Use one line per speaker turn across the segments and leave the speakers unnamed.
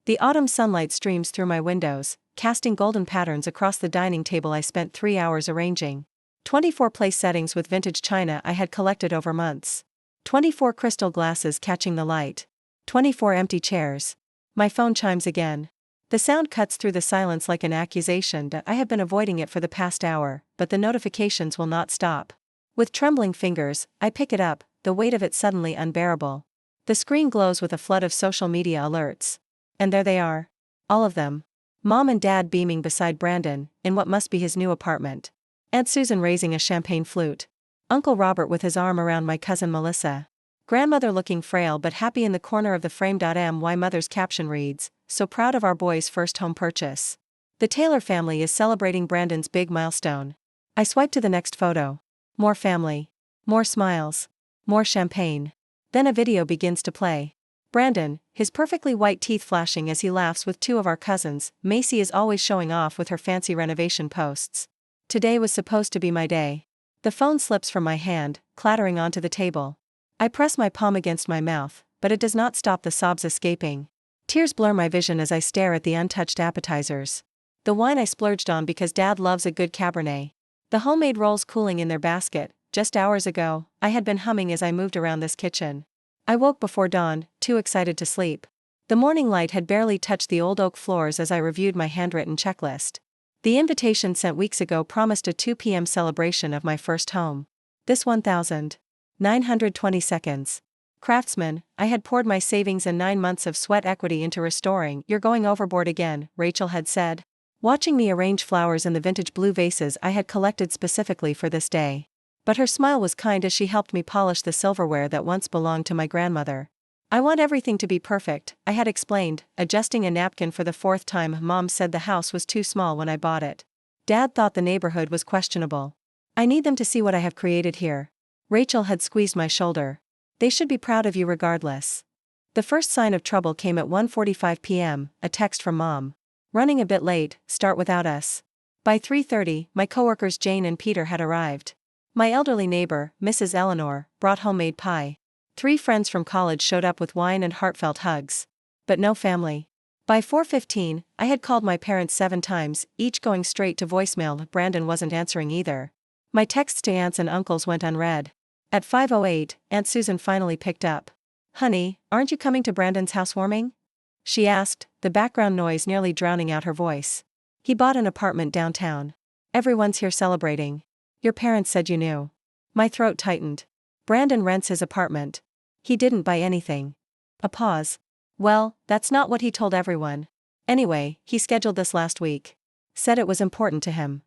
The autumn sunlight streams through my windows, casting golden patterns across the dining table I spent 3 hours arranging. 24 place settings with vintage china I had collected over months. 24 crystal glasses catching the light. 24 empty chairs. My phone chimes again. The sound cuts through the silence like an accusation that I have been avoiding it for the past hour, but the notifications will not stop. With trembling fingers, I pick it up, the weight of it suddenly unbearable. The screen glows with a flood of social media alerts. And there they are. All of them. Mom and Dad beaming beside Brandon, in what must be his new apartment. Aunt Susan raising a champagne flute. Uncle Robert with his arm around my cousin Melissa. Grandmother looking frail but happy in the corner of the frame. My mother's caption reads, "So proud of our boy's first home purchase." The Taylor family is celebrating Brandon's big milestone. I swipe to the next photo. More family. More smiles. More champagne. Then a video begins to play. Brandon, his perfectly white teeth flashing as he laughs with two of our cousins. Macy is always showing off with her fancy renovation posts. Today was supposed to be my day. The phone slips from my hand, clattering onto the table. I press my palm against my mouth, but it does not stop the sobs escaping. Tears blur my vision as I stare at the untouched appetizers. The wine I splurged on because Dad loves a good Cabernet. The homemade rolls cooling in their basket. Just hours ago, I had been humming as I moved around this kitchen. I woke before dawn, too excited to sleep. The morning light had barely touched the old oak floors as I reviewed my handwritten checklist. The invitation sent weeks ago promised a 2 p.m. celebration of my first home. This 1,920 seconds. Craftsman, I had poured my savings and 9 months of sweat equity into restoring. "You're going overboard again," Rachel had said, watching me arrange flowers in the vintage blue vases I had collected specifically for this day. But her smile was kind as she helped me polish the silverware that once belonged to my grandmother. "I want everything to be perfect," I had explained, adjusting a napkin for the 4th time. "Mom said the house was too small when I bought it. Dad thought the neighborhood was questionable. I need them to see what I have created here." Rachel had squeezed my shoulder. "They should be proud of you regardless." The first sign of trouble came at 1:45 p.m., a text from Mom. "Running a bit late, start without us." By 3:30, my coworkers Jane and Peter had arrived. My elderly neighbor, Mrs. Eleanor, brought homemade pie. 3 friends from college showed up with wine and heartfelt hugs. But no family. By 4:15, I had called my parents 7 times, each going straight to voicemail. Brandon wasn't answering either. My texts to aunts and uncles went unread. At 5:08, Aunt Susan finally picked up. "Honey, aren't you coming to Brandon's housewarming?" she asked, the background noise nearly drowning out her voice. "He bought an apartment downtown. Everyone's here celebrating. Your parents said you knew." My throat tightened. "Brandon rents his apartment. He didn't buy anything." A pause. "Well, that's not what he told everyone. Anyway, he scheduled this last week. Said it was important to him."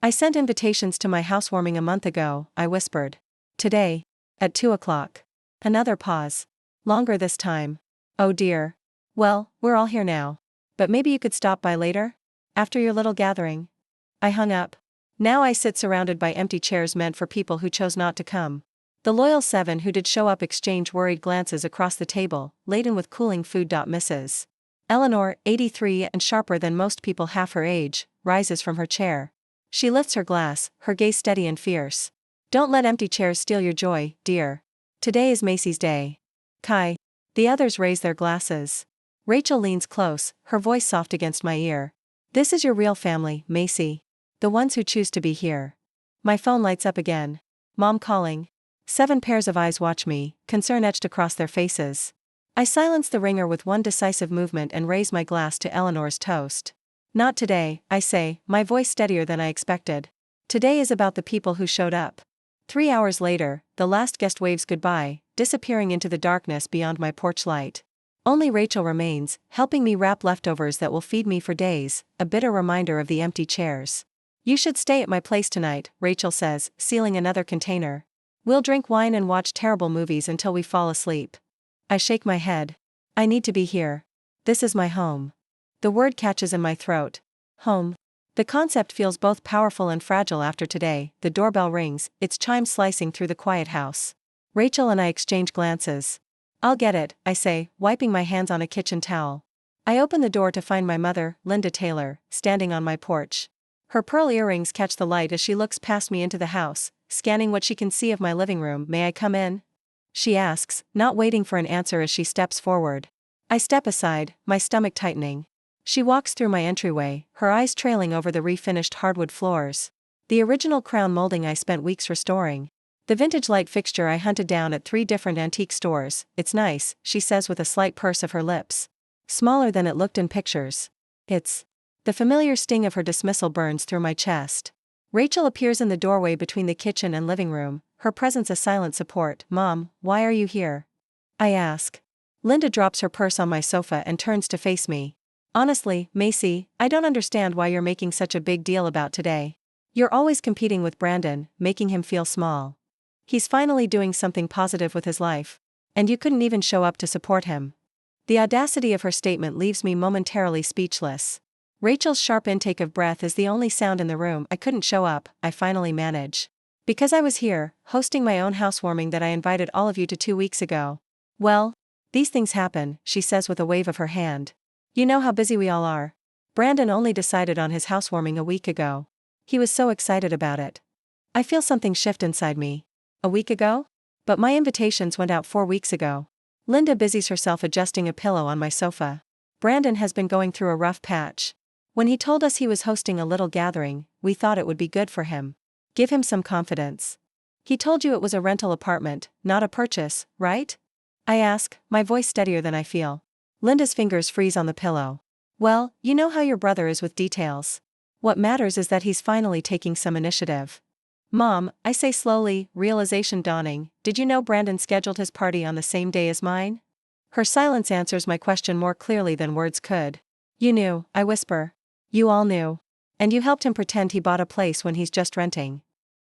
"I sent invitations to my housewarming a month ago," I whispered. "Today. At 2 o'clock. Another pause. Longer this time. "Oh dear. Well, we're all here now. But maybe you could stop by later? After your little gathering." I hung up. Now I sit surrounded by empty chairs meant for people who chose not to come. The loyal 7 who did show up exchange worried glances across the table, laden with cooling food. Mrs. Eleanor, 83 and sharper than most people half her age, rises from her chair. She lifts her glass, her gaze steady and fierce. "Don't let empty chairs steal your joy, dear. Today is Macy's day." "Kai." The others raise their glasses. Rachel leans close, her voice soft against my ear. "This is your real family, Macy. The ones who choose to be here." My phone lights up again. Mom calling. 7 pairs of eyes watch me, concern etched across their faces. I silence the ringer with one decisive movement and raise my glass to Eleanor's toast. "Not today," I say, my voice steadier than I expected. "Today is about the people who showed up." 3 hours later, the last guest waves goodbye, disappearing into the darkness beyond my porch light. Only Rachel remains, helping me wrap leftovers that will feed me for days, a bitter reminder of the empty chairs. "You should stay at my place tonight," Rachel says, sealing another container. "We'll drink wine and watch terrible movies until we fall asleep." I shake my head. "I need to be here. This is my home." The word catches in my throat. Home. The concept feels both powerful and fragile after today. The doorbell rings, its chimes slicing through the quiet house. Rachel and I exchange glances. "I'll get it," I say, wiping my hands on a kitchen towel. I open the door to find my mother, Linda Taylor, standing on my porch. Her pearl earrings catch the light as she looks past me into the house, scanning what she can see of my living room. "May I come in?" she asks, not waiting for an answer as she steps forward. I step aside, my stomach tightening. She walks through my entryway, her eyes trailing over the refinished hardwood floors. The original crown molding I spent weeks restoring. The vintage light fixture I hunted down at 3 different antique stores. It's nice, she says with a slight purse of her lips. Smaller than it looked in pictures. It's. The familiar sting of her dismissal burns through my chest. Rachel appears in the doorway between the kitchen and living room, her presence a silent support. Mom, why are you here? I ask. Linda drops her purse on my sofa and turns to face me. Honestly, Macy, I don't understand why you're making such a big deal about today. You're always competing with Brandon, making him feel small. He's finally doing something positive with his life. And you couldn't even show up to support him. The audacity of her statement leaves me momentarily speechless. Rachel's sharp intake of breath is the only sound in the room. I couldn't show up, I finally manage. Because I was here, hosting my own housewarming that I invited all of you to 2 weeks ago. Well, these things happen, she says with a wave of her hand. You know how busy we all are. Brandon only decided on his housewarming a week ago. He was so excited about it. I feel something shift inside me. A week ago? But my invitations went out 4 weeks ago. Linda busies herself adjusting a pillow on my sofa. Brandon has been going through a rough patch. When he told us he was hosting a little gathering, we thought it would be good for him. Give him some confidence. He told you it was a rental apartment, not a purchase, right? I ask, my voice steadier than I feel. Linda's fingers freeze on the pillow. Well, you know how your brother is with details. What matters is that he's finally taking some initiative. Mom, I say slowly, realization dawning, did you know Brandon scheduled his party on the same day as mine? Her silence answers my question more clearly than words could. You knew, I whisper. You all knew. And you helped him pretend he bought a place when he's just renting.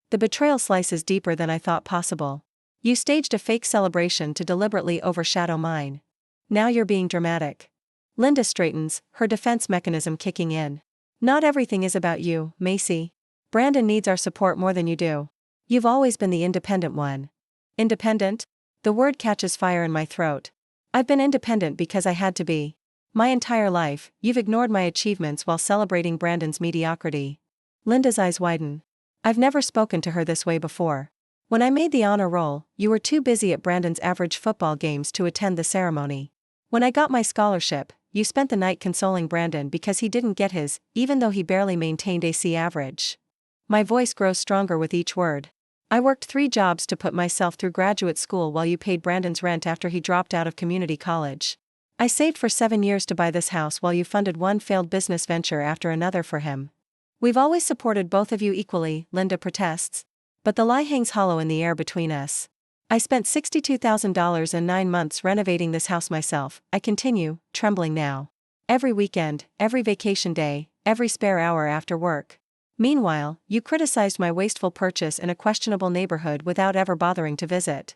The betrayal slices deeper than I thought possible. You staged a fake celebration to deliberately overshadow mine. Now you're being dramatic. Linda straightens, her defense mechanism kicking in. Not everything is about you, Macy. Brandon needs our support more than you do. You've always been the independent one. Independent? The word catches fire in my throat. I've been independent because I had to be. My entire life, you've ignored my achievements while celebrating Brandon's mediocrity. Linda's eyes widen. I've never spoken to her this way before. When I made the honor roll, you were too busy at Brandon's average football games to attend the ceremony. When I got my scholarship, you spent the night consoling Brandon because he didn't get his, even though he barely maintained AC average. My voice grows stronger with each word. I worked 3 jobs to put myself through graduate school while you paid Brandon's rent after he dropped out of community college. I saved for 7 years to buy this house while you funded one failed business venture after another for him. We've always supported both of you equally, Linda protests. But the lie hangs hollow in the air between us. I spent $62,000 in 9 months renovating this house myself, I continue, trembling now. Every weekend, every vacation day, every spare hour after work. Meanwhile, you criticized my wasteful purchase in a questionable neighborhood without ever bothering to visit.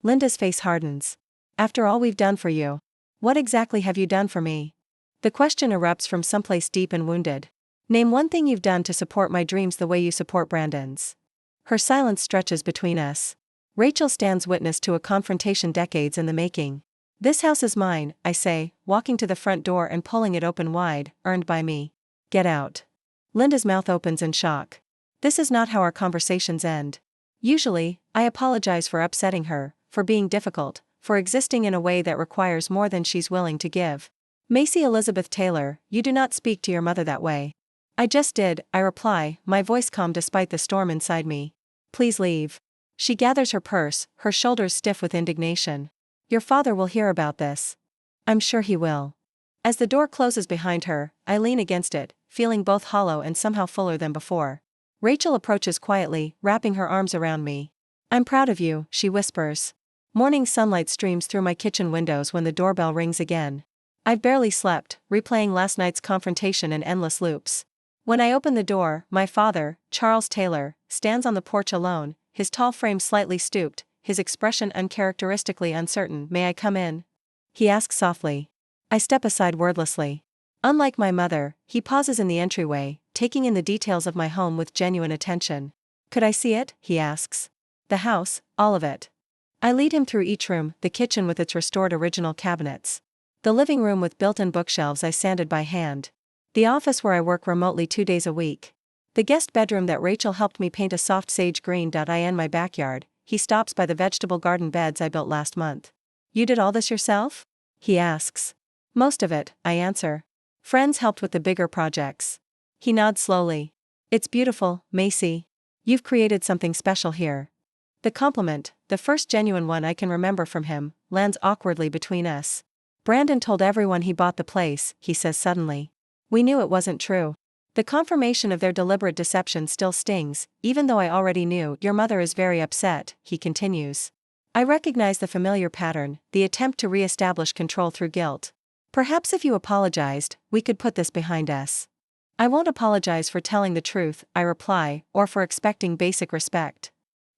Linda's face hardens. After all we've done for you. What exactly have you done for me? The question erupts from someplace deep and wounded. Name one thing you've done to support my dreams the way you support Brandon's. Her silence stretches between us. Rachel stands witness to a confrontation decades in the making. This house is mine, I say, walking to the front door and pulling it open wide, earned by me. Get out. Linda's mouth opens in shock. This is not how our conversations end. Usually, I apologize for upsetting her, for being difficult, for existing in a way that requires more than she's willing to give. Macy Elizabeth Taylor, you do not speak to your mother that way. I just did, I reply, my voice calm despite the storm inside me. Please leave. She gathers her purse, her shoulders stiff with indignation. Your father will hear about this. I'm sure he will. As the door closes behind her, I lean against it, feeling both hollow and somehow fuller than before. Rachel approaches quietly, wrapping her arms around me. I'm proud of you, she whispers. Morning sunlight streams through my kitchen windows when the doorbell rings again. I've barely slept, replaying last night's confrontation in endless loops. When I open the door, my father, Charles Taylor, stands on the porch alone, his tall frame slightly stooped, his expression uncharacteristically uncertain. May I come in? He asks softly. I step aside wordlessly. Unlike my mother, he pauses in the entryway, taking in the details of my home with genuine attention. Could I see it? He asks. The house, all of it. I lead him through each room, the kitchen with its restored original cabinets. The living room with built-in bookshelves I sanded by hand. The office where I work remotely 2 days a week. The guest bedroom that Rachel helped me paint a soft sage green. In my backyard, he stops by the vegetable garden beds I built last month. You did all this yourself? He asks. Most of it, I answer. Friends helped with the bigger projects. He nods slowly. It's beautiful, Macy. You've created something special here. The compliment, the first genuine one I can remember from him, lands awkwardly between us. Brandon told everyone he bought the place, he says suddenly. We knew it wasn't true. The confirmation of their deliberate deception still stings, even though I already knew. Your mother is very upset, he continues. I recognize the familiar pattern, the attempt to re-establish control through guilt. Perhaps if you apologized, we could put this behind us. I won't apologize for telling the truth, I reply, or for expecting basic respect.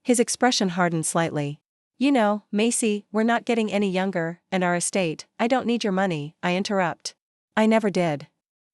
His expression hardened slightly. You know, Macy, we're not getting any younger, and our estate, I don't need your money, I interrupt. I never did.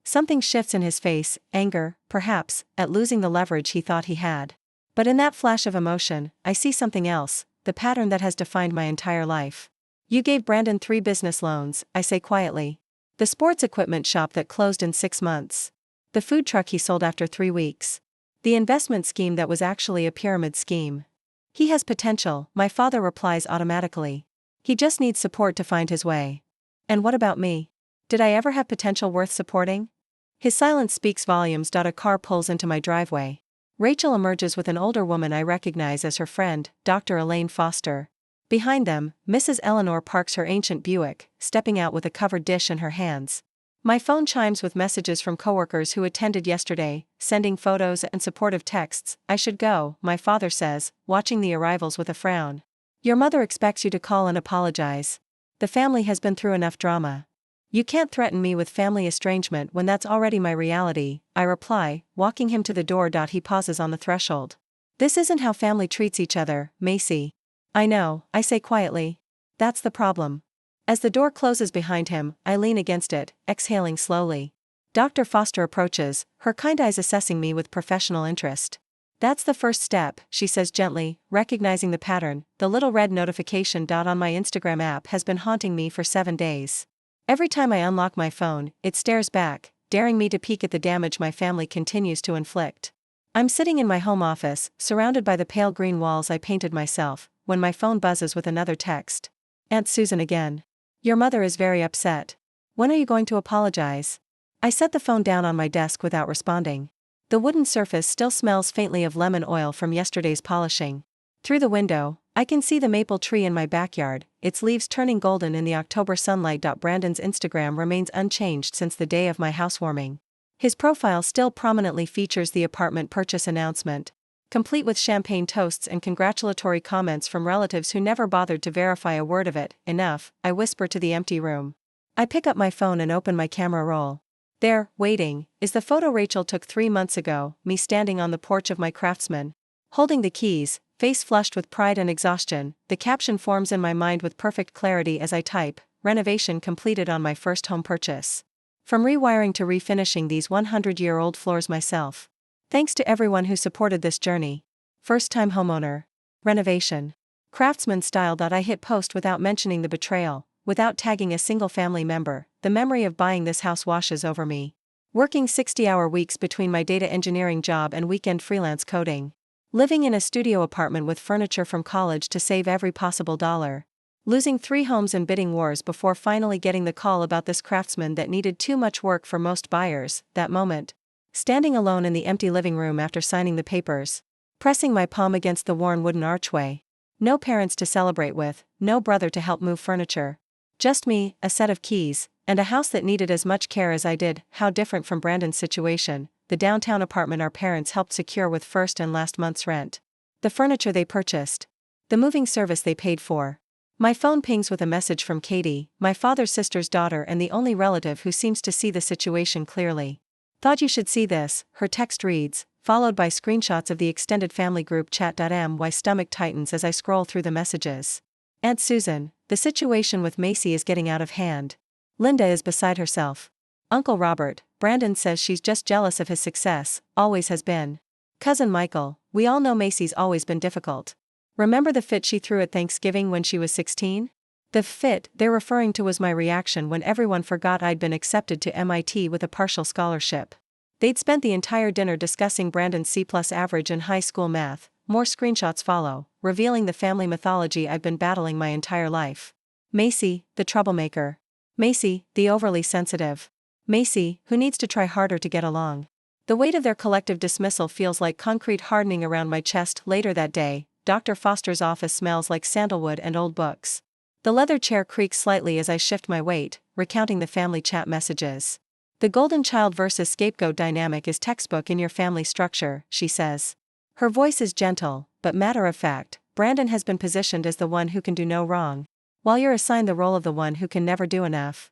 Something shifts in his face, anger, perhaps, at losing the leverage he thought he had. But in that flash of emotion, I see something else, the pattern that has defined my entire life. You gave Brandon 3 business loans, I say quietly. The sports equipment shop that closed in 6 months. The food truck he sold after 3 weeks. The investment scheme that was actually a pyramid scheme. He has potential, my father replies automatically. He just needs support to find his way. And what about me? Did I ever have potential worth supporting? His silence speaks volumes. A car pulls into my driveway. Rachel emerges with an older woman I recognize as her friend, Dr. Elaine Foster. Behind them, Mrs. Eleanor parks her ancient Buick, stepping out with a covered dish in her hands. My phone chimes with messages from coworkers who attended yesterday, sending photos and supportive texts. I should go, my father says, watching the arrivals with a frown. Your mother expects you to call and apologize. The family has been through enough drama. You can't threaten me with family estrangement when that's already my reality, I reply, walking him to the door. He pauses on the threshold. This isn't how family treats each other, Macy. I know, I say quietly. That's the problem. As the door closes behind him, I lean against it, exhaling slowly. Dr. Foster approaches, her kind eyes assessing me with professional interest. That's the first step, she says gently, recognizing the pattern. The little red notification dot on my Instagram app has been haunting me for 7 days. Every time I unlock my phone, it stares back, daring me to peek at the damage my family continues to inflict. I'm sitting in my home office, surrounded by the pale green walls I painted myself, when my phone buzzes with another text. Aunt Susan again. Your mother is very upset. When are you going to apologize? I set the phone down on my desk without responding. The wooden surface still smells faintly of lemon oil from yesterday's polishing. Through the window, I can see the maple tree in my backyard, its leaves turning golden in the October sunlight. Brandon's Instagram remains unchanged since the day of my housewarming. His profile still prominently features the apartment purchase announcement, complete with champagne toasts and congratulatory comments from relatives who never bothered to verify a word of it. Enough, I whisper to the empty room. I pick up my phone and open my camera roll. There, waiting, is the photo Rachel took 3 months ago, me standing on the porch of my Craftsman, holding the keys, face flushed with pride and exhaustion. The caption forms in my mind with perfect clarity as I type, renovation completed on my first home purchase. From rewiring to refinishing these 100-year-old floors myself. Thanks to everyone who supported this journey. First-time homeowner. Renovation. Craftsman style. I hit post without mentioning the betrayal, without tagging a single family member. The memory of buying this house washes over me. Working 60-hour weeks between my data engineering job and weekend freelance coding. Living in a studio apartment with furniture from college to save every possible dollar. Losing 3 homes in bidding wars before finally getting the call about this Craftsman that needed too much work for most buyers. That moment. Standing alone in the empty living room after signing the papers. Pressing my palm against the worn wooden archway. No parents to celebrate with, no brother to help move furniture. Just me, a set of keys, and a house that needed as much care as I did. How different from Brandon's situation, the downtown apartment our parents helped secure with first and last month's rent. The furniture they purchased. The moving service they paid for. My phone pings with a message from Katie, my father's sister's daughter and the only relative who seems to see the situation clearly. Thought you should see this, her text reads, followed by screenshots of the extended family group chat. My stomach tightens as I scroll through the messages. Aunt Susan, the situation with Macy is getting out of hand. Linda is beside herself. Uncle Robert, Brandon says she's just jealous of his success, always has been. Cousin Michael, we all know Macy's always been difficult. Remember the fit she threw at Thanksgiving when she was 16? The fit they're referring to was my reaction when everyone forgot I'd been accepted to MIT with a partial scholarship. They'd spent the entire dinner discussing Brandon's C+ average in high school math. More screenshots follow, revealing the family mythology I've been battling my entire life. Macy, the troublemaker. Macy, the overly sensitive. Macy, who needs to try harder to get along. The weight of their collective dismissal feels like concrete hardening around my chest. Later that day, Dr. Foster's office smells like sandalwood and old books. The leather chair creaks slightly as I shift my weight, recounting the family chat messages. The golden child versus scapegoat dynamic is textbook in your family structure, she says. Her voice is gentle, but matter of fact. Brandon has been positioned as the one who can do no wrong, while you're assigned the role of the one who can never do enough.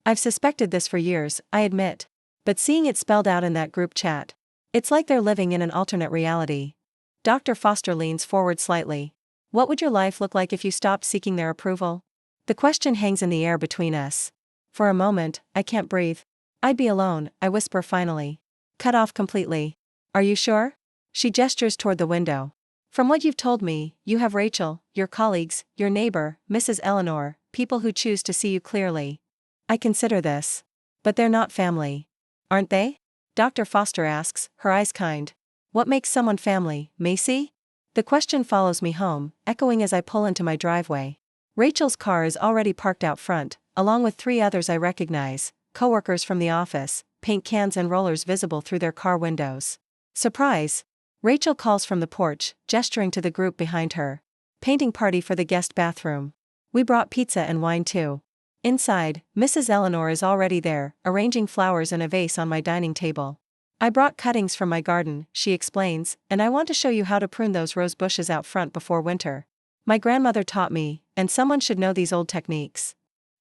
I've suspected this for years, I admit. But seeing it spelled out in that group chat, it's like they're living in an alternate reality. Dr. Foster leans forward slightly. What would your life look like if you stopped seeking their approval? The question hangs in the air between us. For a moment, I can't breathe. I'd be alone, I whisper finally. Cut off completely. Are you sure? She gestures toward the window. From what you've told me, you have Rachel, your colleagues, your neighbor, Mrs. Eleanor, people who choose to see you clearly. I consider this. But they're not family. Aren't they? Dr. Foster asks, her eyes kind. What makes someone family, Macy? The question follows me home, echoing as I pull into my driveway. Rachel's car is already parked out front, along with 3 others I recognize, coworkers from the office, paint cans and rollers visible through their car windows. Surprise! Rachel calls from the porch, gesturing to the group behind her. Painting party for the guest bathroom. We brought pizza and wine too. Inside, Mrs. Eleanor is already there, arranging flowers in a vase on my dining table. I brought cuttings from my garden, she explains, and I want to show you how to prune those rose bushes out front before winter. My grandmother taught me, and someone should know these old techniques.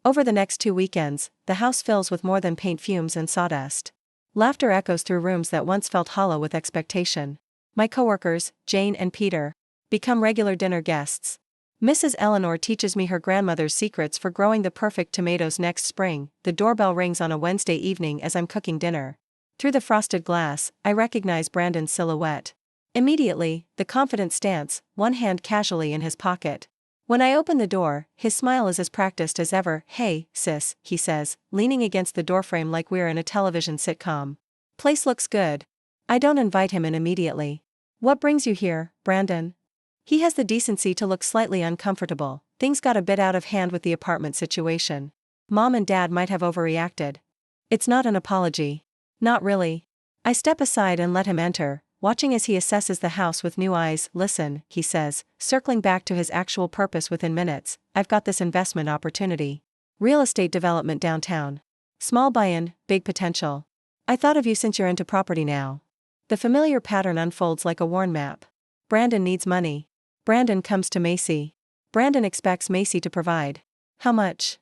Over the next 2 weekends, the house fills with more than paint fumes and sawdust. Laughter echoes through rooms that once felt hollow with expectation. My coworkers, Jane and Peter, become regular dinner guests. Mrs. Eleanor teaches me her grandmother's secrets for growing the perfect tomatoes next spring. The doorbell rings on a Wednesday evening as I'm cooking dinner. Through the frosted glass, I recognize Brandon's silhouette. Immediately, the confident stance, one hand casually in his pocket. When I open the door, his smile is as practiced as ever. Hey, sis, he says, leaning against the doorframe like we're in a television sitcom. Place looks good. I don't invite him in immediately. What brings you here, Brandon? He has the decency to look slightly uncomfortable. Things got a bit out of hand with the apartment situation. Mom and Dad might have overreacted. It's not an apology. Not really. I step aside and let him enter, watching as he assesses the house with new eyes. Listen, he says, circling back to his actual purpose within minutes. I've got this investment opportunity. Real estate development downtown. Small buy-in, big potential. I thought of you since you're into property now. The familiar pattern unfolds like a worn map. Brandon needs money. Brandon comes to Macy. Brandon expects Macy to provide. How much?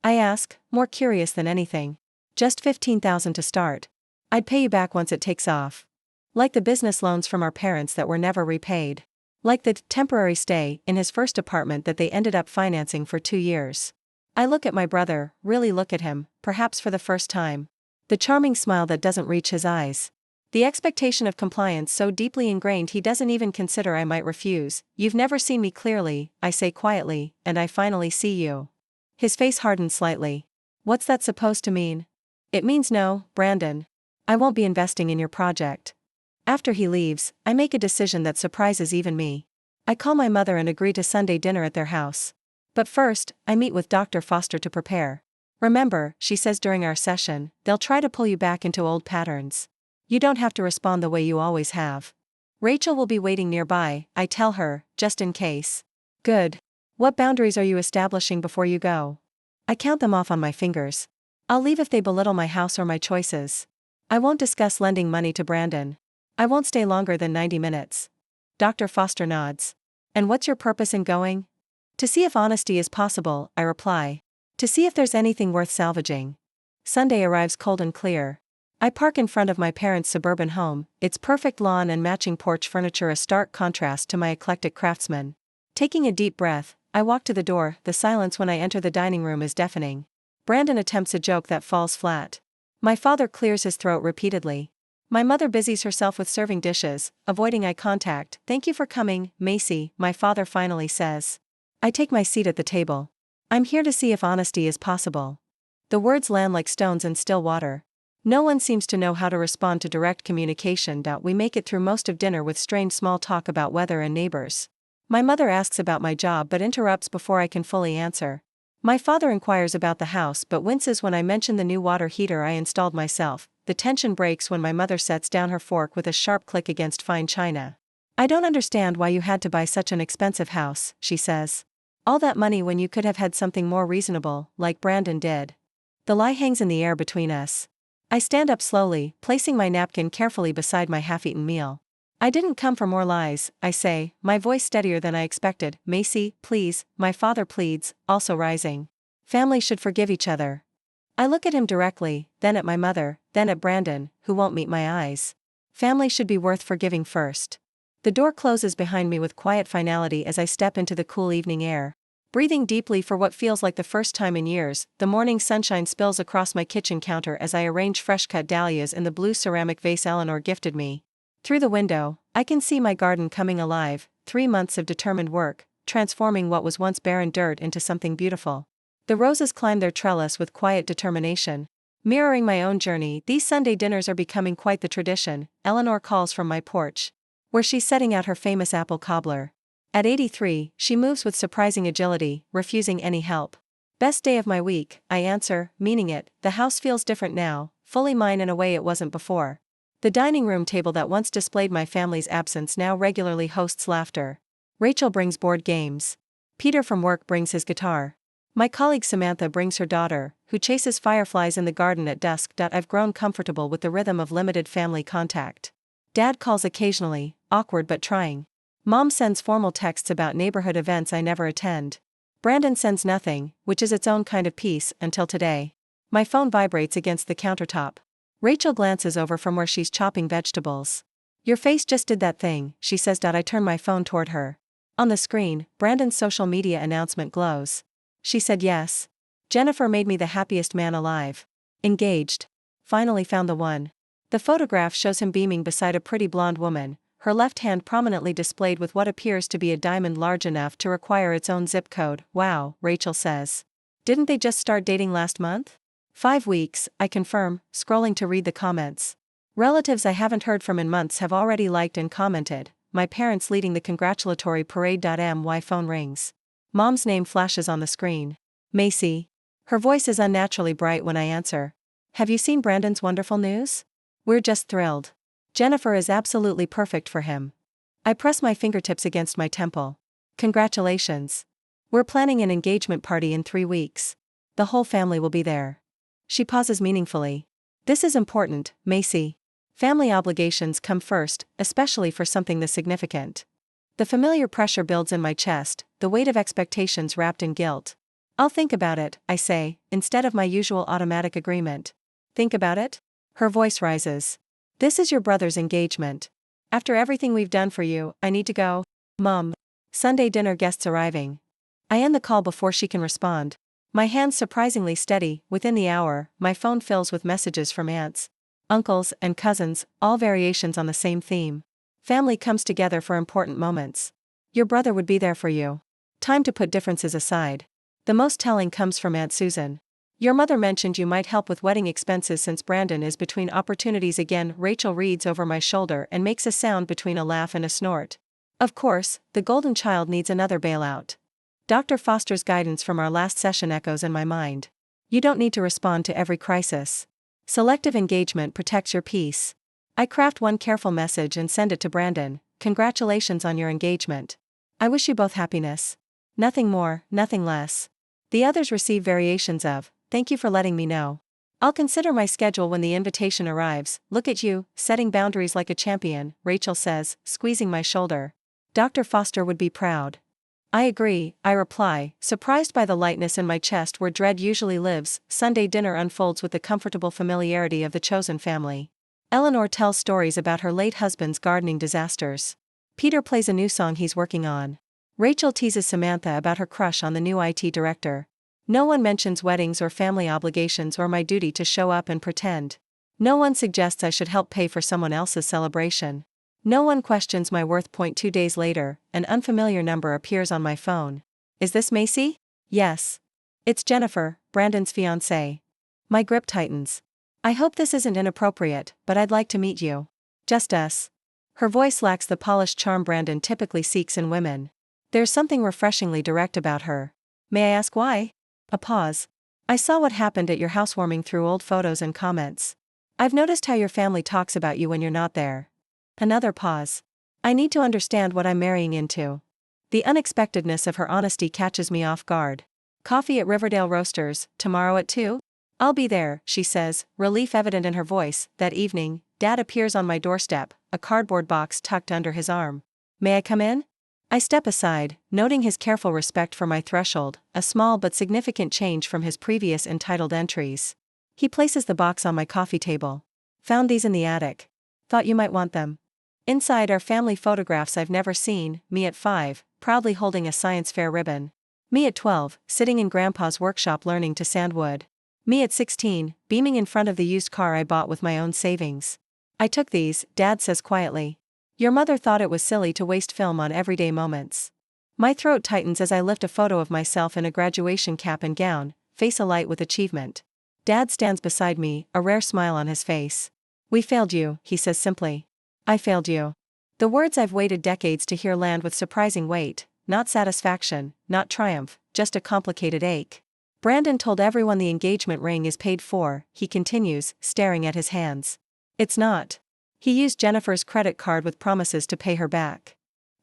I ask, more curious than anything. Just $15,000 to start. I'd pay you back once it takes off. Like the business loans from our parents that were never repaid. Like the temporary stay in his first apartment that they ended up financing for 2 years. I look at my brother, really look at him, perhaps for the first time. The charming smile that doesn't reach his eyes. The expectation of compliance so deeply ingrained he doesn't even consider I might refuse. You've never seen me clearly, I say quietly, and I finally see you. His face hardens slightly. What's that supposed to mean? It means no, Brandon. I won't be investing in your project. After he leaves, I make a decision that surprises even me. I call my mother and agree to Sunday dinner at their house. But first, I meet with Dr. Foster to prepare. Remember, she says during our session, they'll try to pull you back into old patterns. You don't have to respond the way you always have. Rachel will be waiting nearby, I tell her, just in case. Good. What boundaries are you establishing before you go? I count them off on my fingers. I'll leave if they belittle my house or my choices. I won't discuss lending money to Brandon. I won't stay longer than 90 minutes. Dr. Foster nods. And what's your purpose in going? To see if honesty is possible, I reply. To see if there's anything worth salvaging. Sunday arrives cold and clear. I park in front of my parents' suburban home, its perfect lawn and matching porch furniture a stark contrast to my eclectic Craftsman. Taking a deep breath, I walk to the door. The silence when I enter the dining room is deafening. Brandon attempts a joke that falls flat. My father clears his throat repeatedly. My mother busies herself with serving dishes, avoiding eye contact. Thank you for coming, Macy, my father finally says. I take my seat at the table. I'm here to see if honesty is possible. The words land like stones in still water. No one seems to know how to respond to direct communication. We make it through most of dinner with strained small talk about weather and neighbors. My mother asks about my job but interrupts before I can fully answer. My father inquires about the house but winces when I mention the new water heater I installed myself. The tension breaks when my mother sets down her fork with a sharp click against fine china. I don't understand why you had to buy such an expensive house, she says. All that money when you could have had something more reasonable, like Brandon did. The lie hangs in the air between us. I stand up slowly, placing my napkin carefully beside my half-eaten meal. I didn't come for more lies, I say, my voice steadier than I expected. Macy, please, my father pleads, also rising. Family should forgive each other. I look at him directly, then at my mother, then at Brandon, who won't meet my eyes. Family should be worth forgiving first. The door closes behind me with quiet finality as I step into the cool evening air. Breathing deeply for what feels like the first time in years, the morning sunshine spills across my kitchen counter as I arrange fresh-cut dahlias in the blue ceramic vase Eleanor gifted me. Through the window, I can see my garden coming alive, 3 months of determined work, transforming what was once barren dirt into something beautiful. The roses climb their trellis with quiet determination. Mirroring my own journey, these Sunday dinners are becoming quite the tradition. Eleanor calls from my porch, where she's setting out her famous apple cobbler. At 83, she moves with surprising agility, refusing any help. Best day of my week, I answer, meaning it. The house feels different now, fully mine in a way it wasn't before. The dining room table that once displayed my family's absence now regularly hosts laughter. Rachel brings board games. Peter from work brings his guitar. My colleague Samantha brings her daughter, who chases fireflies in the garden at dusk. I've grown comfortable with the rhythm of limited family contact. Dad calls occasionally, awkward but trying. Mom sends formal texts about neighborhood events I never attend. Brandon sends nothing, which is its own kind of peace, until today. My phone vibrates against the countertop. Rachel glances over from where she's chopping vegetables. Your face just did that thing, she says. I turn my phone toward her. On the screen, Brandon's social media announcement glows. She said yes. Jennifer made me the happiest man alive. Engaged. Finally found the one. The photograph shows him beaming beside a pretty blonde woman, her left hand prominently displayed with what appears to be a diamond large enough to require its own zip code. Wow, Rachel says. Didn't they just start dating last month? 5 weeks, I confirm, scrolling to read the comments. Relatives I haven't heard from in months have already liked and commented, my parents leading the congratulatory parade. My phone rings. Mom's name flashes on the screen. Macy. Her voice is unnaturally bright when I answer. Have you seen Brandon's wonderful news? We're just thrilled. Jennifer is absolutely perfect for him. I press my fingertips against my temple. Congratulations. We're planning an engagement party in 3 weeks. The whole family will be there. She pauses meaningfully. This is important, Macy. Family obligations come first, especially for something this significant. The familiar pressure builds in my chest, the weight of expectations wrapped in guilt. I'll think about it, I say, instead of my usual automatic agreement. Think about it? Her voice rises. This is your brother's engagement. After everything we've done for you, I need to go. Mom. Sunday dinner guests arriving. I end the call before she can respond. My hands surprisingly steady. Within the hour, my phone fills with messages from aunts, uncles, and cousins, all variations on the same theme. Family comes together for important moments. Your brother would be there for you. Time to put differences aside. The most telling comes from Aunt Susan. Your mother mentioned you might help with wedding expenses since Brandon is between opportunities again. Rachel reads over my shoulder and makes a sound between a laugh and a snort. Of course, the golden child needs another bailout. Dr. Foster's guidance from our last session echoes in my mind. You don't need to respond to every crisis. Selective engagement protects your peace. I craft one careful message and send it to Brandon. Congratulations on your engagement. I wish you both happiness. Nothing more, nothing less. The others receive variations of, thank you for letting me know. I'll consider my schedule when the invitation arrives. Look at you, setting boundaries like a champion, Rachel says, squeezing my shoulder. Dr. Foster would be proud. I agree, I reply, surprised by the lightness in my chest where dread usually lives. Sunday dinner unfolds with the comfortable familiarity of the chosen family. Eleanor tells stories about her late husband's gardening disasters. Peter plays a new song he's working on. Rachel teases Samantha about her crush on the new IT director. No one mentions weddings or family obligations or my duty to show up and pretend. No one suggests I should help pay for someone else's celebration. No one questions my worth. 2 days later, an unfamiliar number appears on my phone. Is this Macy? Yes. It's Jennifer, Brandon's fiancée. My grip tightens. I hope this isn't inappropriate, but I'd like to meet you. Just us. Her voice lacks the polished charm Brandon typically seeks in women. There's something refreshingly direct about her. May I ask why? A pause. I saw what happened at your housewarming through old photos and comments. I've noticed how your family talks about you when you're not there. Another pause. I need to understand what I'm marrying into. The unexpectedness of her honesty catches me off guard. Coffee at Riverdale Roasters, tomorrow at 2? I'll be there, she says, relief evident in her voice. That evening, Dad appears on my doorstep, a cardboard box tucked under his arm. May I come in? I step aside, noting his careful respect for my threshold, a small but significant change from his previous entitled entries. He places the box on my coffee table. Found these in the attic. Thought you might want them. Inside are family photographs I've never seen, me at 5, proudly holding a science fair ribbon. Me at 12, sitting in Grandpa's workshop learning to sand wood. Me at 16, beaming in front of the used car I bought with my own savings. I took these, Dad says quietly. Your mother thought it was silly to waste film on everyday moments. My throat tightens as I lift a photo of myself in a graduation cap and gown, face alight with achievement. Dad stands beside me, a rare smile on his face. We failed you, he says simply. I failed you. The words I've waited decades to hear land with surprising weight, not satisfaction, not triumph, just a complicated ache. Brandon told everyone the engagement ring is paid for, he continues, staring at his hands. It's not. He used Jennifer's credit card with promises to pay her back.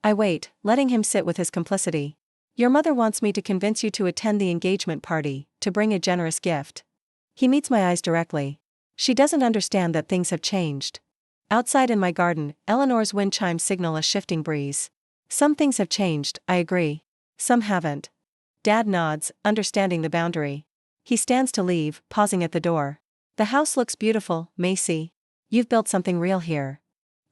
I wait, letting him sit with his complicity. Your mother wants me to convince you to attend the engagement party, to bring a generous gift. He meets my eyes directly. She doesn't understand that things have changed. Outside in my garden, Eleanor's wind chimes signal a shifting breeze. Some things have changed, I agree. Some haven't. Dad nods, understanding the boundary. He stands to leave, pausing at the door. The house looks beautiful, Macy. You've built something real here.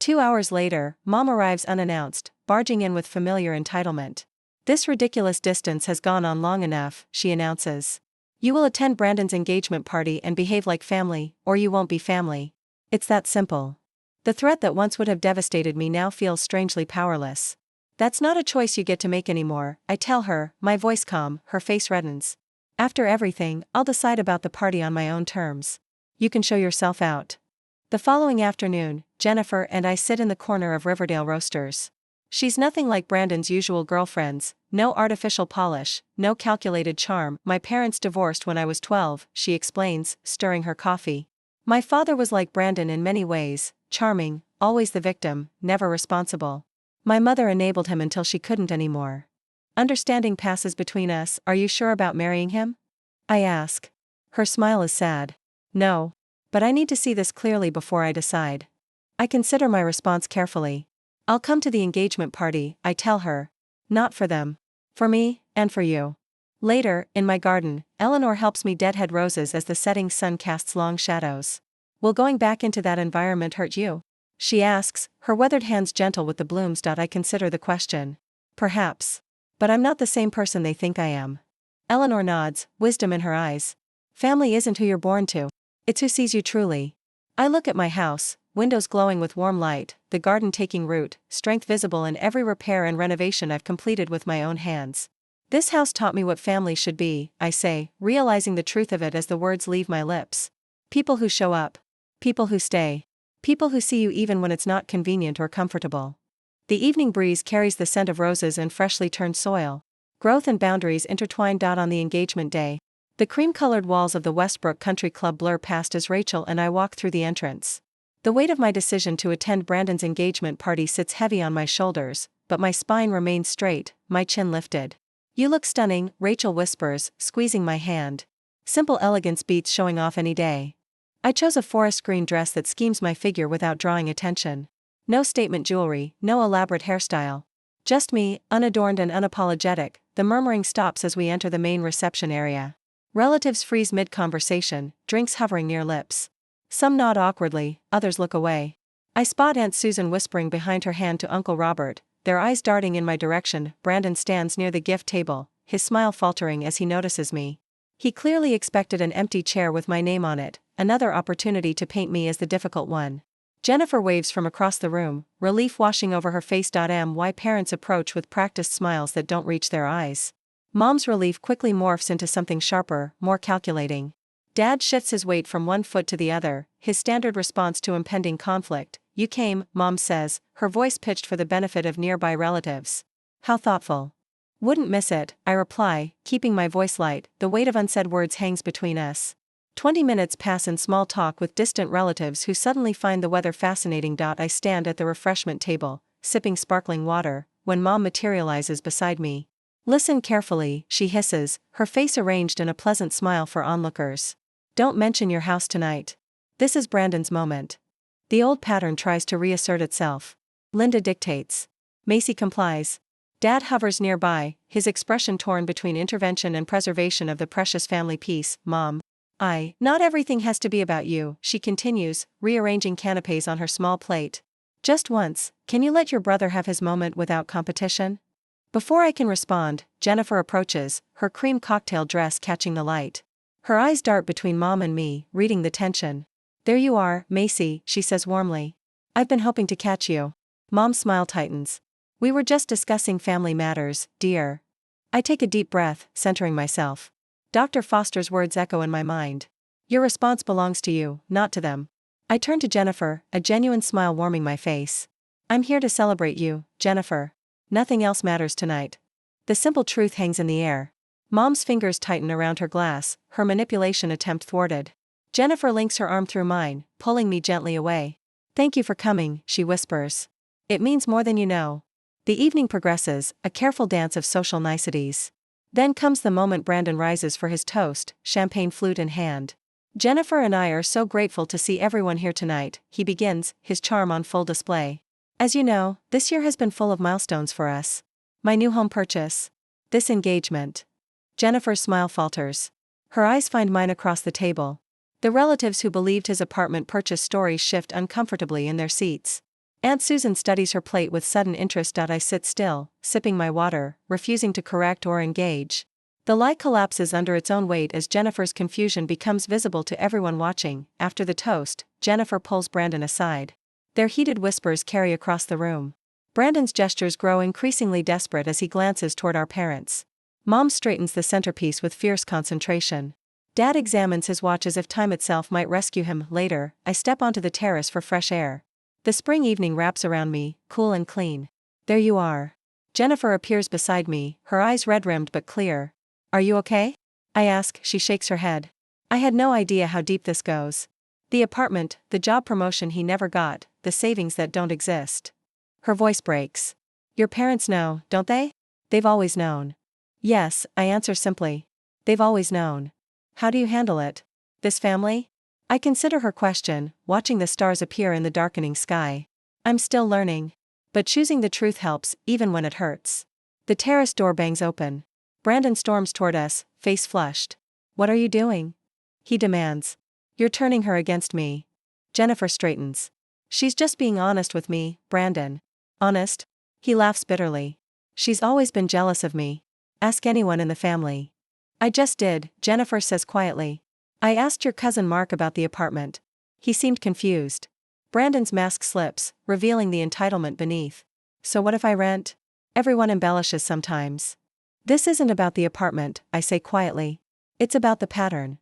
2 hours later, Mom arrives unannounced, barging in with familiar entitlement. This ridiculous distance has gone on long enough, she announces. You will attend Brandon's engagement party and behave like family, or you won't be family. It's that simple. The threat that once would have devastated me now feels strangely powerless. That's not a choice you get to make anymore, I tell her, my voice calm, her face reddens. After everything, I'll decide about the party on my own terms. You can show yourself out. The following afternoon, Jennifer and I sit in the corner of Riverdale Roasters. She's nothing like Brandon's usual girlfriends, no artificial polish, no calculated charm. My parents divorced when I was 12, she explains, stirring her coffee. My father was like Brandon in many ways, charming, always the victim, never responsible. My mother enabled him until she couldn't anymore. Understanding passes between us. Are you sure about marrying him? I ask. Her smile is sad. No. But I need to see this clearly before I decide. I consider my response carefully. I'll come to the engagement party, I tell her. Not for them. For me, and for you. Later, in my garden, Eleanor helps me deadhead roses as the setting sun casts long shadows. Will going back into that environment hurt you? She asks, her weathered hands gentle with the blooms. I consider the question. Perhaps. But I'm not the same person they think I am. Eleanor nods, wisdom in her eyes. Family isn't who you're born to. It's who sees you truly. I look at my house, windows glowing with warm light, the garden taking root, strength visible in every repair and renovation I've completed with my own hands. This house taught me what family should be, I say, realizing the truth of it as the words leave my lips. People who show up. People who stay. People who see you even when it's not convenient or comfortable. The evening breeze carries the scent of roses and freshly turned soil. Growth and boundaries intertwined. On the engagement day. The cream-colored walls of the Westbrook Country Club blur past as Rachel and I walk through the entrance. The weight of my decision to attend Brandon's engagement party sits heavy on my shoulders, but my spine remains straight, my chin lifted. You look stunning, Rachel whispers, squeezing my hand. Simple elegance beats showing off any day. I chose a forest green dress that schemes my figure without drawing attention. No statement jewelry, no elaborate hairstyle. Just me, unadorned and unapologetic. The murmuring stops as we enter the main reception area. Relatives freeze mid-conversation, drinks hovering near lips. Some nod awkwardly, others look away. I spot Aunt Susan whispering behind her hand to Uncle Robert, their eyes darting in my direction. Brandon stands near the gift table, his smile faltering as he notices me. He clearly expected an empty chair with my name on it, another opportunity to paint me as the difficult one. Jennifer waves from across the room, relief washing over her face. My parents approach with practiced smiles that don't reach their eyes. Mom's relief quickly morphs into something sharper, more calculating. Dad shifts his weight from one foot to the other, his standard response to impending conflict. You came, Mom says, her voice pitched for the benefit of nearby relatives. How thoughtful. Wouldn't miss it, I reply, keeping my voice light. The weight of unsaid words hangs between us. 20 minutes pass in small talk with distant relatives who suddenly find the weather fascinating. I stand at the refreshment table, sipping sparkling water, when Mom materializes beside me. Listen carefully, she hisses, her face arranged in a pleasant smile for onlookers. Don't mention your house tonight. This is Brandon's moment. The old pattern tries to reassert itself. Linda dictates. Macy complies. Dad hovers nearby, his expression torn between intervention and preservation of the precious family peace. Mom. Not everything has to be about you, she continues, rearranging canapes on her small plate. Just once, can you let your brother have his moment without competition? Before I can respond, Jennifer approaches, her cream cocktail dress catching the light. Her eyes dart between Mom and me, reading the tension. There you are, Macy, she says warmly. I've been hoping to catch you. Mom's smile tightens. We were just discussing family matters, dear. I take a deep breath, centering myself. Dr. Foster's words echo in my mind. Your response belongs to you, not to them. I turn to Jennifer, a genuine smile warming my face. I'm here to celebrate you, Jennifer. Nothing else matters tonight. The simple truth hangs in the air. Mom's fingers tighten around her glass, her manipulation attempt thwarted. Jennifer links her arm through mine, pulling me gently away. Thank you for coming, she whispers. It means more than you know. The evening progresses, a careful dance of social niceties. Then comes the moment Brandon rises for his toast, champagne flute in hand. Jennifer and I are so grateful to see everyone here tonight, he begins, his charm on full display. As you know, this year has been full of milestones for us. My new home purchase. This engagement. Jennifer's smile falters. Her eyes find mine across the table. The relatives who believed his apartment purchase stories shift uncomfortably in their seats. Aunt Susan studies her plate with sudden interest. I sit still, sipping my water, refusing to correct or engage. The light collapses under its own weight as Jennifer's confusion becomes visible to everyone watching. After the toast, Jennifer pulls Brandon aside. Their heated whispers carry across the room. Brandon's gestures grow increasingly desperate as he glances toward our parents. Mom straightens the centerpiece with fierce concentration. Dad examines his watch as if time itself might rescue him. Later, I step onto the terrace for fresh air. The spring evening wraps around me, cool and clean. There you are. Jennifer appears beside me, her eyes red-rimmed but clear. Are you okay? I ask. She shakes her head. I had no idea how deep this goes. The apartment, the job promotion he never got, the savings that don't exist. Her voice breaks. Your parents know, don't they? They've always known. Yes, I answer simply. They've always known. How do you handle it? This family? I consider her question, watching the stars appear in the darkening sky. I'm still learning. But choosing the truth helps, even when it hurts. The terrace door bangs open. Brandon storms toward us, face flushed. What are you doing? He demands. You're turning her against me. Jennifer straightens. She's just being honest with me, Brandon. Honest? He laughs bitterly. She's always been jealous of me. Ask anyone in the family. I just did, Jennifer says quietly. I asked your cousin Mark about the apartment. He seemed confused. Brandon's mask slips, revealing the entitlement beneath. So what if I rent? Everyone embellishes sometimes. This isn't about the apartment, I say quietly. It's about the pattern.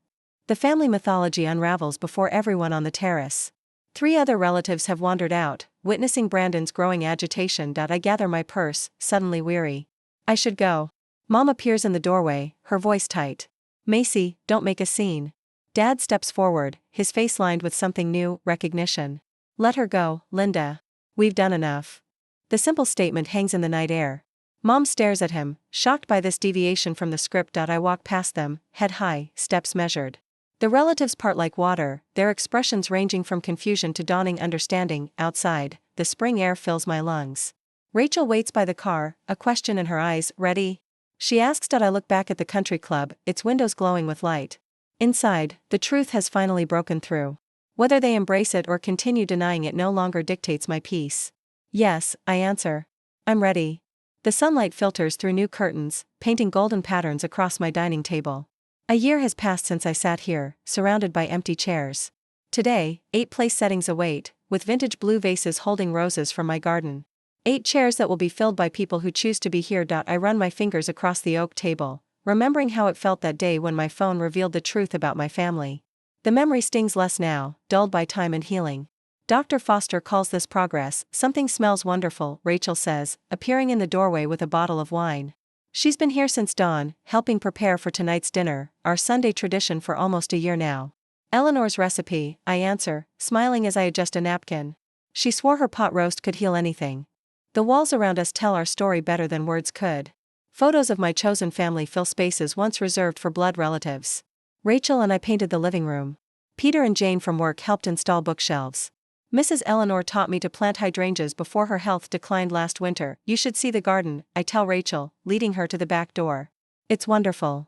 The family mythology unravels before everyone on the terrace. 3 other relatives have wandered out, witnessing Brandon's growing agitation. I gather my purse, suddenly weary. I should go. Mom appears in the doorway, her voice tight. Macy, don't make a scene. Dad steps forward, his face lined with something new, recognition. Let her go, Linda. We've done enough. The simple statement hangs in the night air. Mom stares at him, shocked by this deviation from the script. I walk past them, head high, steps measured. The relatives part like water, their expressions ranging from confusion to dawning understanding. Outside, the spring air fills my lungs. Rachel waits by the car, a question in her eyes. Ready? She asks. I look back at the country club, its windows glowing with light. Inside, the truth has finally broken through. Whether they embrace it or continue denying it no longer dictates my peace. Yes, I answer. I'm ready. The sunlight filters through new curtains, painting golden patterns across my dining table. A year has passed since I sat here, surrounded by empty chairs. Today, 8 place settings await, with vintage blue vases holding roses from my garden. 8 chairs that will be filled by people who choose to be here. I run my fingers across the oak table, remembering how it felt that day when my phone revealed the truth about my family. The memory stings less now, dulled by time and healing. Dr. Foster calls this progress. Something smells wonderful, Rachel says, appearing in the doorway with a bottle of wine. She's been here since dawn, helping prepare for tonight's dinner, our Sunday tradition for almost a year now. Eleanor's recipe, I answer, smiling as I adjust a napkin. She swore her pot roast could heal anything. The walls around us tell our story better than words could. Photos of my chosen family fill spaces once reserved for blood relatives. Rachel and I painted the living room. Peter and Jane from work helped install bookshelves. Mrs. Eleanor taught me to plant hydrangeas before her health declined last winter. You should see the garden, I tell Rachel, leading her to the back door. It's wonderful.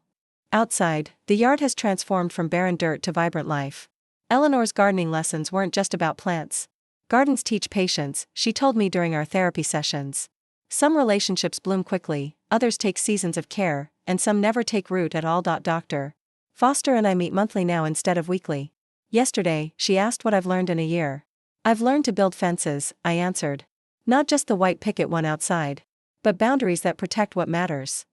Outside, the yard has transformed from barren dirt to vibrant life. Eleanor's gardening lessons weren't just about plants. Gardens teach patience, she told me during our therapy sessions. Some relationships bloom quickly, others take seasons of care, and some never take root at all. Dr. Foster and I meet monthly now instead of weekly. Yesterday, she asked what I've learned in a year. I've learned to build fences, I answered. Not just the white picket one outside, but boundaries that protect what matters.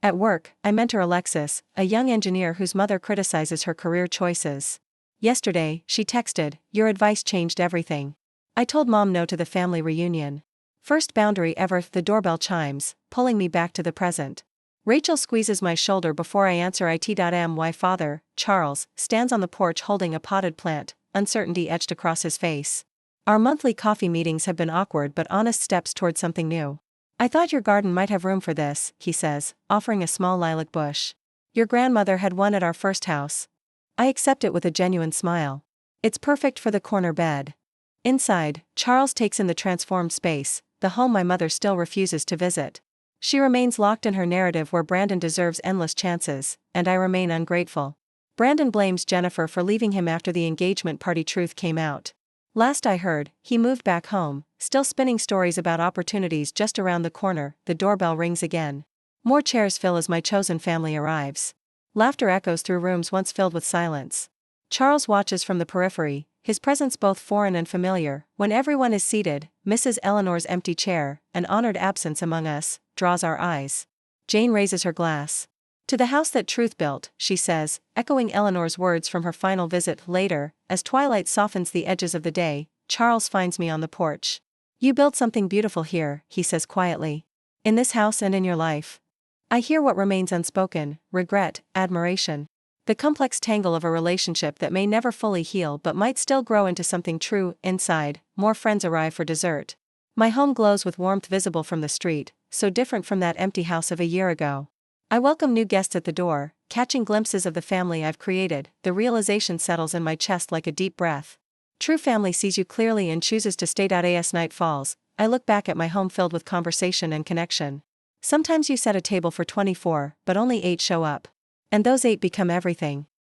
At work, I mentor Alexis, a young engineer whose mother criticizes her career choices. Yesterday, she texted, "Your advice changed everything." I told Mom no to the family reunion. First boundary ever, the doorbell chimes, pulling me back to the present. Rachel squeezes my shoulder before I answer it. My father, Charles, stands on the porch holding a potted plant, uncertainty etched across his face. Our monthly coffee meetings have been awkward but honest steps toward something new. I thought your garden might have room for this, he says, offering a small lilac bush. Your grandmother had one at our first house. I accept it with a genuine smile. It's perfect for the corner bed. Inside, Charles takes in the transformed space, the home my mother still refuses to visit. She remains locked in her narrative where Brandon deserves endless chances, and I remain ungrateful. Brandon blames Jennifer for leaving him after the engagement party truth came out. Last I heard, he moved back home, still spinning stories about opportunities just around the corner. The doorbell rings again. More chairs fill as my chosen family arrives. Laughter echoes through rooms once filled with silence. Charles watches from the periphery, his presence both foreign and familiar. When everyone is seated, Mrs. Eleanor's empty chair, an honored absence among us, draws our eyes. Jane raises her glass. To the house that truth built, she says, echoing Eleanor's words from her final visit. Later, as twilight softens the edges of the day, Charles finds me on the porch. You built something beautiful here, he says quietly. In this house and in your life. I hear what remains unspoken: regret, admiration. The complex tangle of a relationship that may never fully heal but might still grow into something true. Inside, more friends arrive for dessert. My home glows with warmth visible from the street, so different from that empty house of a year ago. I welcome new guests at the door, catching glimpses of the family I've created. The realization settles in my chest like a deep breath. True family sees you clearly and chooses to stay. As night falls, I look back at my home filled with conversation and connection. Sometimes you set a table for 24, but only 8 show up. And those 8 become everything.